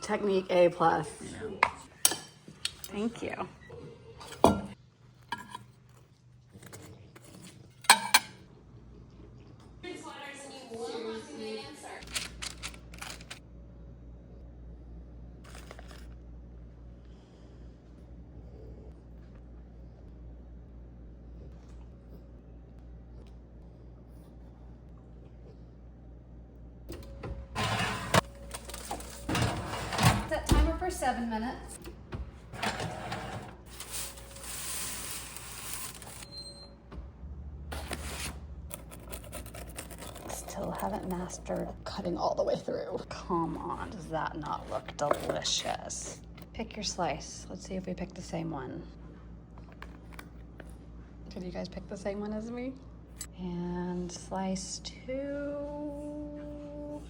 Technique A+. Thank you. Set timer for 7 minutes. Still haven't mastered cutting all the way through. Come on, does that not look delicious? Pick your slice. Let's see if we pick the same one. Did you guys pick the same one as me? And slice 2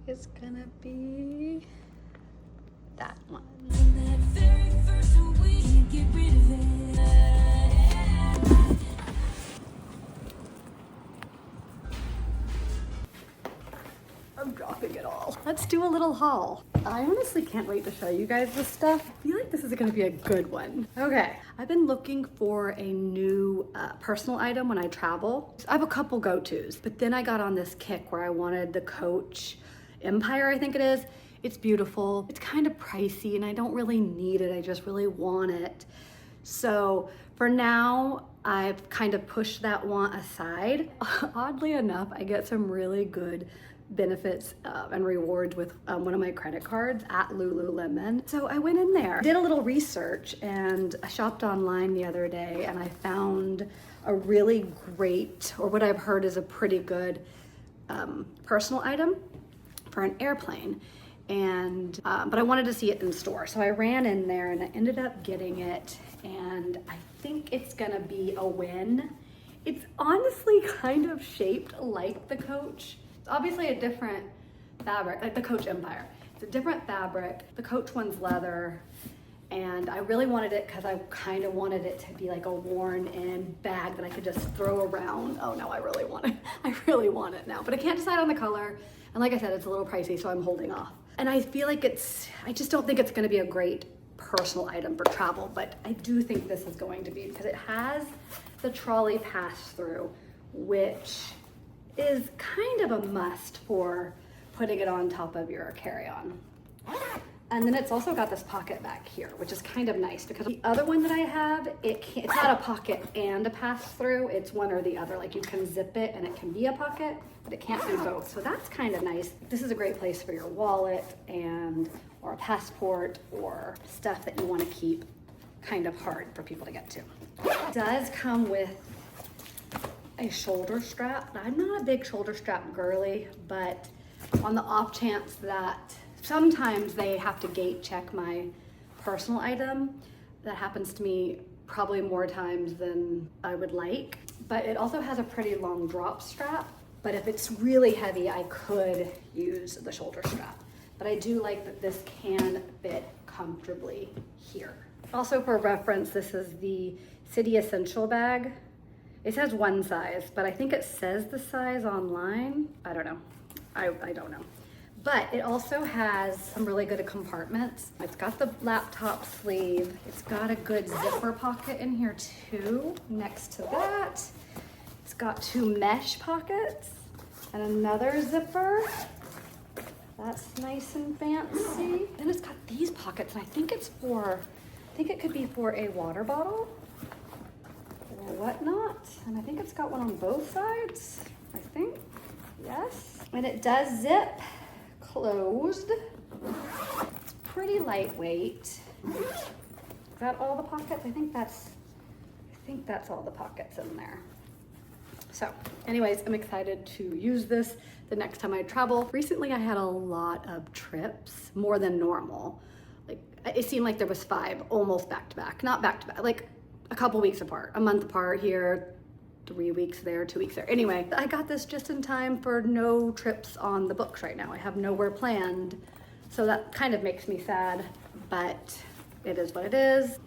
is gonna be that one. I'm dropping it all. Let's do a little haul. I honestly can't wait to show you guys this stuff. I feel like this is gonna be a good one. Okay, I've been looking for a new personal item when I travel. I have a couple go-tos, but then I got on this kick where I wanted the Coach Empire, I think it is. It's beautiful. It's kind of pricey and I don't really need it. I just really want it. So for now, I've kind of pushed that want aside. Oddly enough, I get some really good benefits and rewards with one of my credit cards at Lululemon. So I went in there, did a little research, and I shopped online the other day and I found a really great, or what I've heard is a pretty good personal item for an airplane. And but I wanted to see it in store, so I ran in there and I ended up getting it, and I think it's gonna be a win. It's honestly kind of shaped like the Coach. It's obviously a different fabric, like the Coach Empire. It's a different fabric. The Coach one's leather, and I really wanted it because I kind of wanted it to be like a worn-in bag that I could just throw around. Oh no, I really want it. I really want it now, but I can't decide on the color. And like I said, it's a little pricey, so I'm holding off. And I feel like I just don't think it's gonna be a great personal item for travel, but I do think this is going to be, because it has the trolley pass-through, which is kind of a must for putting it on top of your carry-on. And then it's also got this pocket back here, which is kind of nice, because the other one that I have, it's not a pocket and a pass-through, it's one or the other. Like you can zip it and it can be a pocket, but it can't be both. So that's kind of nice. This is a great place for your wallet or a passport or stuff that you want to keep kind of hard for people to get to. It does come with a shoulder strap. I'm not a big shoulder strap girly, but on the off chance that sometimes they have to gate check my personal item, that happens to me probably more times than I would like. But it also has a pretty long drop strap. But if it's really heavy, I could use the shoulder strap. But I do like that this can fit comfortably here. Also for reference, this is the City Essential bag. It says one size, but I think it says the size online. I don't know. I don't know. But it also has some really good compartments. It's got the laptop sleeve. It's got a good zipper pocket in here too. Next to that, it's got 2 mesh pockets and another zipper. That's nice and fancy. Then it's got these pockets, and I think it could be for a water bottle or whatnot. And I think it's got one on both sides, I think, yes. And it does zip closed. It's pretty lightweight. Is that all the pockets? I think that's all the pockets in there. So anyways, I'm excited to use this the next time I travel. Recently I had a lot of trips, more than normal. Like it seemed like there was 5 almost back to back, not back to back, like a couple weeks apart, a month apart here, 3 weeks there, 2 weeks there. Anyway, I got this just in time for no trips on the books right now. I have nowhere planned. So that kind of makes me sad, but it is what it is.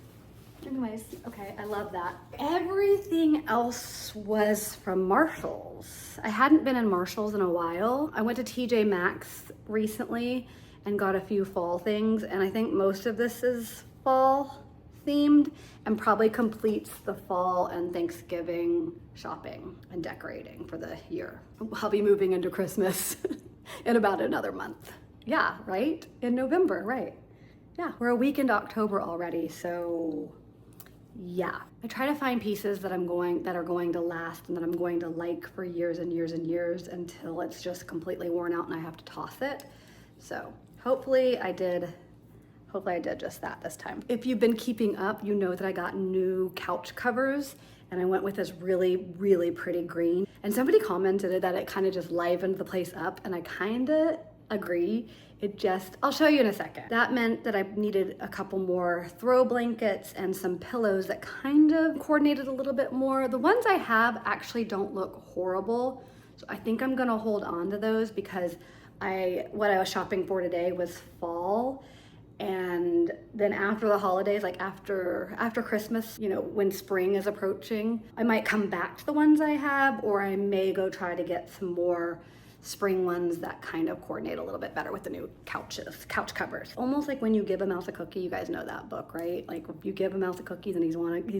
Anyways, okay, I love that. Everything else was from Marshalls. I hadn't been in Marshalls in a while. I went to TJ Maxx recently and got a few fall things, and I think most of this is fall themed and probably completes the fall and Thanksgiving shopping and decorating for the year. I'll be moving into Christmas in about another month. Yeah, right? In November, right? Yeah, we're a week into October already, so yeah. I try to find pieces that are going to last and that I'm going to like for years and years and years until it's just completely worn out and I have to toss it. So hopefully I did just that this time. If you've been keeping up, you know that I got new couch covers and I went with this really, really pretty green. And somebody commented that it kind of just livened the place up, and I kind of agree. I'll show you in a second. That meant that I needed a couple more throw blankets and some pillows that kind of coordinated a little bit more. The ones I have actually don't look horrible, so I think I'm gonna hold on to those because what I was shopping for today was fall. And then after the holidays, like after Christmas, you know, when spring is approaching, I might come back to the ones I have, or I may go try to get some more spring ones that kind of coordinate a little bit better with the new couch covers. Almost like when you give a mouse a cookie, you guys know that book, right? Like if you give a mouse a cookie, then he's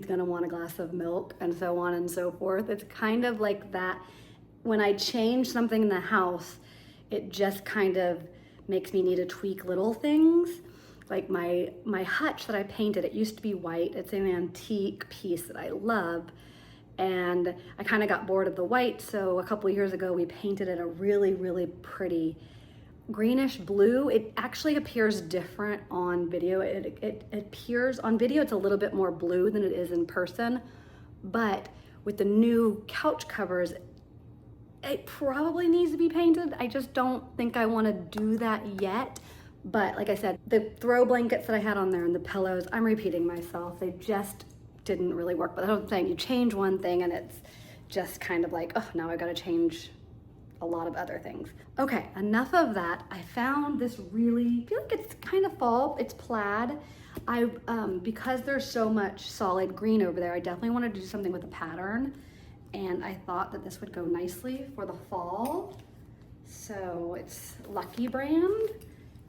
gonna want a glass of milk, and so on and so forth. It's kind of like that. When I change something in the house, it just kind of makes me need to tweak little things. Like my hutch that I painted, it used to be white. It's an antique piece that I love. And I kind of got bored of the white, so a couple years ago we painted it a really, really pretty greenish blue. It actually appears different on video. It appears on video, it's a little bit more blue than it is in person, but with the new couch covers, it probably needs to be painted. I just don't think I want to do that yet. But like I said, the throw blankets that I had on there and the pillows, I'm repeating myself. They just didn't really work. But that's what I'm saying. You change one thing and it's just kind of like, oh, now I got to change a lot of other things. Okay, enough of that. I found this I feel like it's kind of fall. It's plaid. Because there's so much solid green over there, I definitely wanted to do something with a pattern. And I thought that this would go nicely for the fall. So it's Lucky brand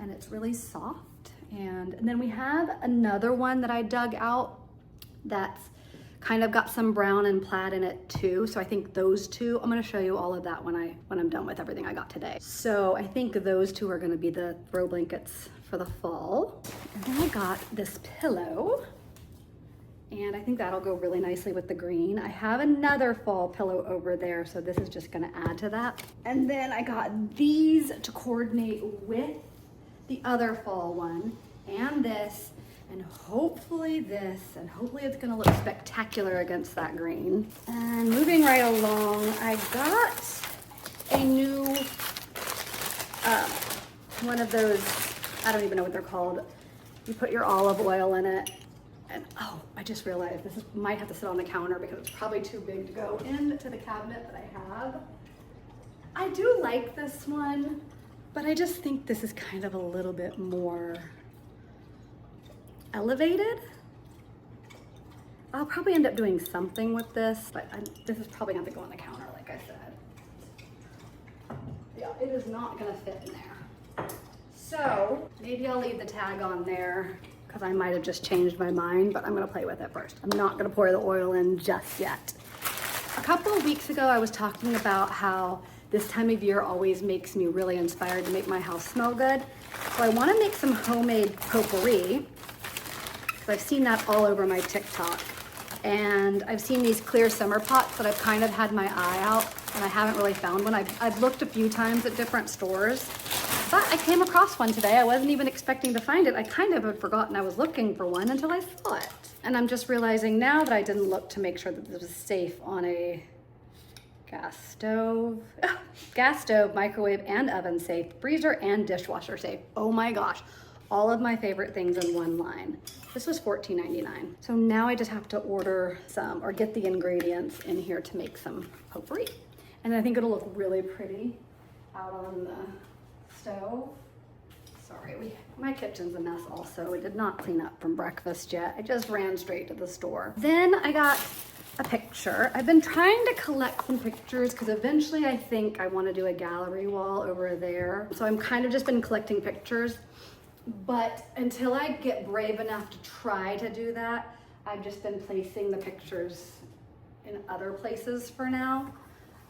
and it's really soft. And then we have another one that I dug out that's kind of got some brown and plaid in it too. So I think those two, I'm gonna show you all of that when I'm done with everything I got today. So I think those two are gonna be the throw blankets for the fall. And then I got this pillow, and I think that'll go really nicely with the green. I have another fall pillow over there, so this is just gonna add to that. And then I got these to coordinate with the other fall one, and this, and hopefully this, and hopefully it's gonna look spectacular against that green. And moving right along, I got a new, one of those, I don't even know what they're called. You put your olive oil in it, and oh, I just realized might have to sit on the counter because it's probably too big to go into the cabinet that I have. I do like this one, but I just think this is kind of a little bit more elevated. I'll probably end up doing something with this, but this is probably going to go on the counter, like I said. Yeah, it is not going to fit in there. So maybe I'll leave the tag on there because I might have just changed my mind, but I'm going to play with it first. I'm not going to pour the oil in just yet. A couple of weeks ago, I was talking about how this time of year always makes me really inspired to make my house smell good. So I want to make some homemade potpourri. I've seen that all over my TikTok. And I've seen these clear summer pots that I've kind of had my eye out, and I haven't really found one. I've looked a few times at different stores, but I came across one today. I wasn't even expecting to find it. I kind of had forgotten I was looking for one until I saw it. And I'm just realizing now that I didn't look to make sure that this was safe on a gas stove, microwave and oven safe, freezer and dishwasher safe. Oh my gosh. All of my favorite things in one line. This was $14.99. So now I just have to order some or get the ingredients in here to make some potpourri. And I think it'll look really pretty out on the stove. Sorry, my kitchen's a mess also. We did not clean up from breakfast yet. I just ran straight to the store. Then I got a picture. I've been trying to collect some pictures because eventually I think I want to do a gallery wall over there. So I'm kind of just been collecting pictures, but until I get brave enough to try to do that, I've just been placing the pictures in other places for now.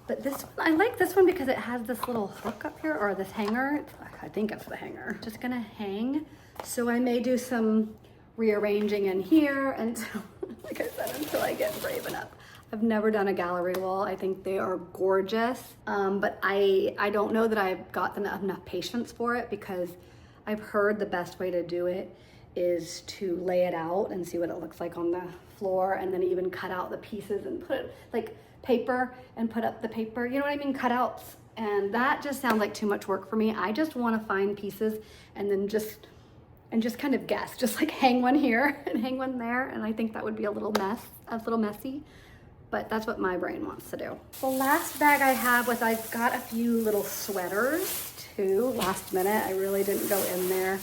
But this one, I like this one because it has this little hook up here, or this hanger. I think it's the hanger. Just gonna hang. So I may do some rearranging in here until, like I said, until I get brave enough. I've never done a gallery wall. I think they are gorgeous, but I don't know that I've got enough patience for it, because I've heard the best way to do it is to lay it out and see what it looks like on the floor, and then even cut out the pieces and put it like paper and put up the paper, you know what I mean, cutouts. And that just sounds like too much work for me. I just want to find pieces and then just kind of guess, just like hang one here and hang one there. And I think that would be a little messy, but that's what my brain wants to do. The last bag I have was, I've got a few little sweaters too. Last minute, I really didn't go in there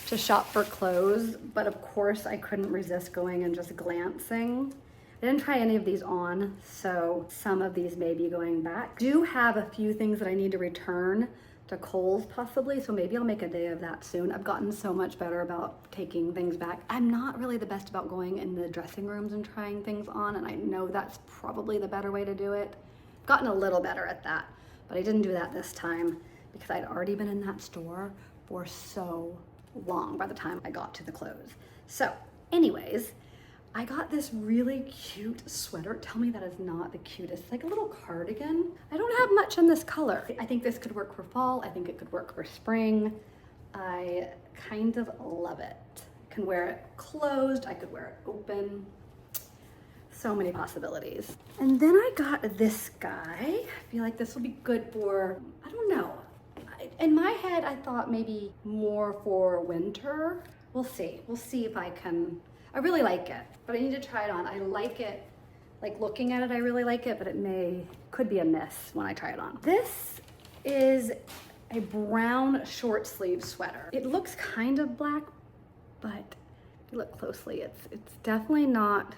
to shop for clothes, but of course I couldn't resist going and just glancing. I didn't try any of these on, so some of these may be going back. I do have a few things that I need to return to Kohl's possibly, so maybe I'll make a day of that soon. I've gotten so much better about taking things back. I'm not really the best about going in the dressing rooms and trying things on, and I know that's probably the better way to do it. I've gotten a little better at that, but I didn't do that this time because I'd already been in that store for so long by the time I got to the clothes. So anyways, I got this really cute sweater. Tell me that is not the cutest. Like a little cardigan. I don't have much in this color. I think this could work for fall. I think it could work for spring. I kind of love it. I can wear it closed. I could wear it open. So many possibilities. And then I got this guy. I feel like this will be good for, I don't know. In my head, I thought maybe more for winter. We'll see. We'll see if I can. I really like it, but I need to try it on. I like it, like looking at it, I really like it, but could be a miss when I try it on. This is a brown short sleeve sweater. It looks kind of black, but if you look closely, it's definitely not.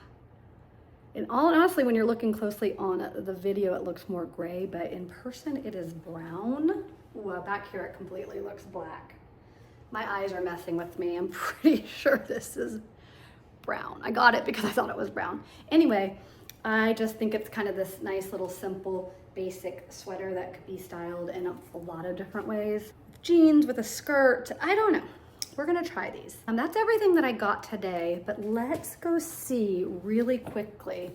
And honestly, when you're looking closely on the video, it looks more gray, but in person, it is brown. Well, back here, it completely looks black. My eyes are messing with me. I'm pretty sure this is brown. I got it because I thought it was brown. Anyway, I just think it's kind of this nice little simple basic sweater that could be styled in a lot of different ways. Jeans with a skirt, I don't know. We're gonna try these. That's everything that I got today, but let's go see really quickly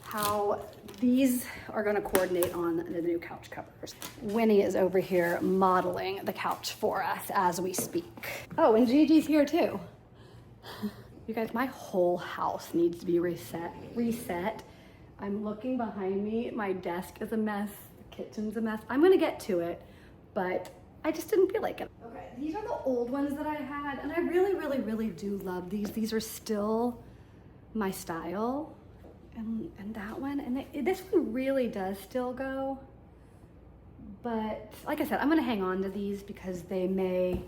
how these are gonna coordinate on the new couch covers. Winnie is over here modeling the couch for us as we speak. Oh, and Gigi's here too. You guys, my whole house needs to be reset. I'm looking behind me. My desk is a mess. The kitchen's a mess. I'm gonna get to it, but I just didn't feel like it. Okay, these are the old ones that I had, and I really, really, really do love these. These are still my style, and that one, and this one really does still go. But like I said, I'm gonna hang on to these because they may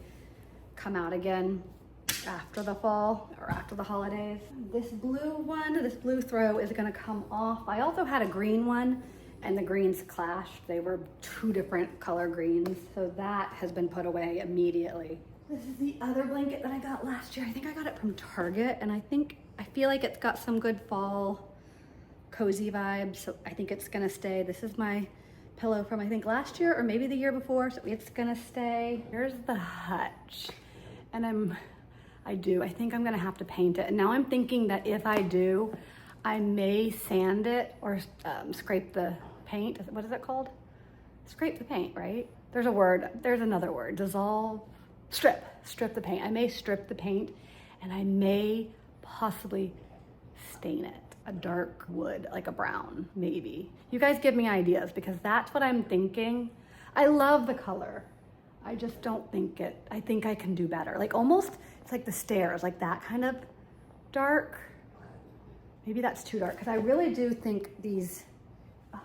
come out again after the fall or after the holidays. This blue throw is gonna come off. I also had a green one and the greens clashed. They were two different color greens. So that has been put away immediately. This is the other blanket that I got last year. I think I got it from Target, and I feel like it's got some good fall cozy vibes. So I think it's gonna stay. This is my pillow from I think last year or maybe the year before. So it's gonna stay. Here's the hutch. And I think I'm gonna have to paint it. And now I'm thinking that if I do, I may sand it or scrape the paint. What is it called? Scrape the paint, right? There's a word, there's another word, dissolve, strip the paint. I may strip the paint, and I may possibly stain it a dark wood, like a brown, maybe. You guys give me ideas because that's what I'm thinking. I love the color. I just don't think I think I can do better. Like almost, it's like the stairs, like that kind of dark. Maybe that's too dark because I really do think these,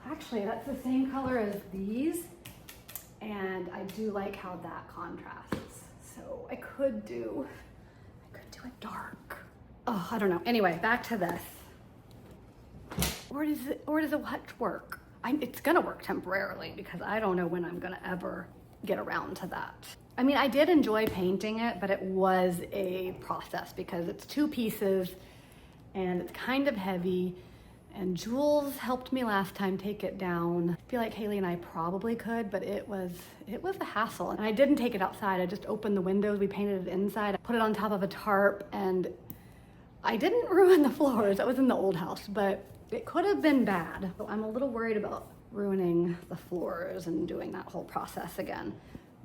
actually that's the same color as these. And I do like how that contrasts. So I could do it dark. Oh, I don't know. Anyway, back to this. Or does it work? It's gonna work temporarily because I don't know when I'm gonna ever get around to that. I mean, I did enjoy painting it, but it was a process because it's 2 pieces and it's kind of heavy. And Jules helped me last time take it down. I feel like Haley and I probably could, but it was a hassle. And I didn't take it outside. I just opened the windows. We painted it inside. I put it on top of a tarp, and I didn't ruin the floors. That was in the old house, but it could have been bad. So I'm a little worried about ruining the floors and doing that whole process again,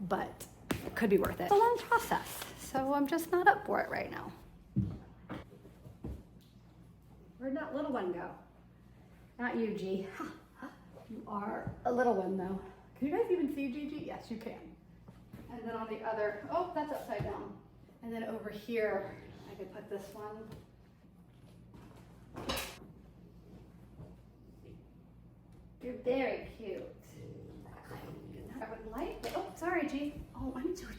but it could be worth it. It's a long process, so I'm just not up for it right now. Where'd that little one go? Not you, G. You are a little one though. Can you guys even see Gigi? Yes, you can. And then on the other, oh, that's upside down. And then over here, I could put this one. You're very cute. I would like it. Oh, sorry, G. Oh, I'm so sorry.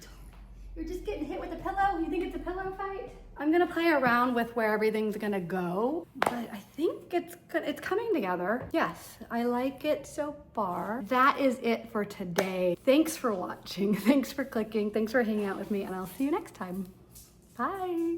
You're just getting hit with a pillow? You think it's a pillow fight? I'm gonna play around with where everything's gonna go, but I think it's good. It's coming together. Yes, I like it so far. That is it for today. Thanks for watching. Thanks for clicking. Thanks for hanging out with me, and I'll see you next time. Bye.